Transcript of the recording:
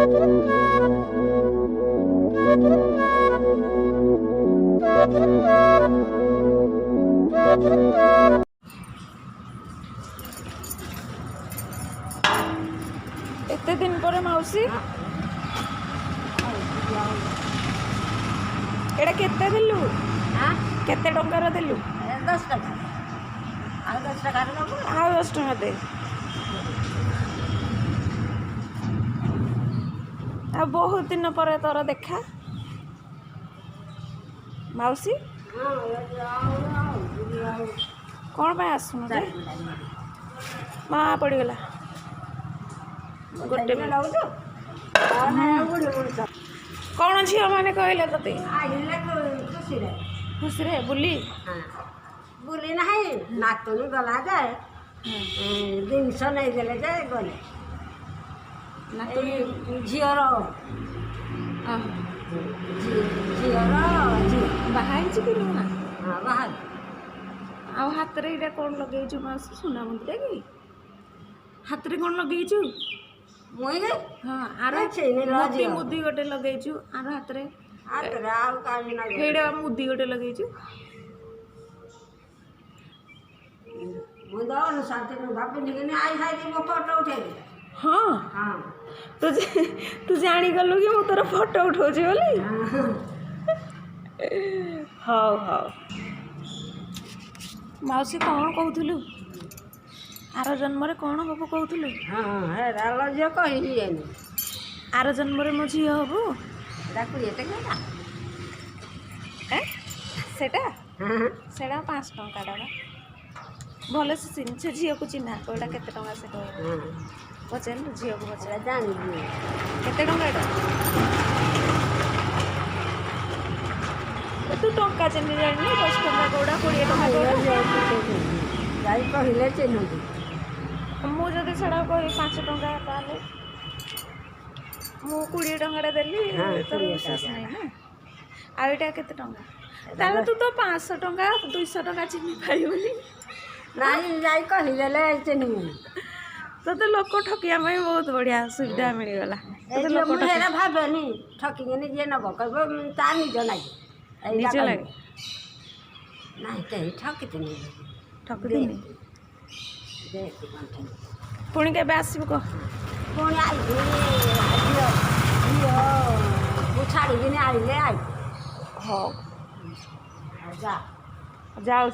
एते दिन पर मौसी एटा केते देलु केते टंकार देलु 10 टका आ 10 टका रे नबो आ 10 टका दे आ बहुत दिन पर तोर देखा मौसी कौन पे आसुन माँ पड़गला गोटे कौन झील मैंने कहले ते खुशी रे बुली बुली ना नातुनी गला जाए जिनस नहीं देले जाए गले झीर बाहर कि ना बाहर आ हाथ रे इटा कौन लगे मासी सुना मुंदी कि हाथ रे कौन लगे मुई हाँ आर मुदी मुदी गोटे लगे आर हाथ रे हेड़ा मुदी गोटे लगे फोटो उठे हाँ तू जानी गलु कि मु तोर फोटो उठाऊँ बोली हाँ हाँ मौसी कौन कहूलु आर जन्म कौन हम कहूलु हाँ कही आर जन्म मो झी हबु सेटा 5 टंका भले से झील को चिन्हा कईटा केते टंका से कह पचारू झील को पचार जानी केते टंका तू टंका चिन्ह जानी 10 टंका कौड़ा 20 टंका कहले चिन्ह मुझे छड़ा कह 5 टंका ताले मु 20 टंका देली तोर विश्वास नहीं ना आईटा केते टंका ताले तू तो 500 टंका 200 टंका चिन्ह पाइबनी नहीं जाई कहले चिन्ह तो लोक ठकिया बहुत बढ़िया सुविधा मिलगला हेरा भावेनी ठकिनी जे नब कह ता निज लगे निज लगे नहीं कहीं ठकती ठकदी पुणी के आसब कह पुणी छाड़ी आइले आई हाँ जा जाऊँ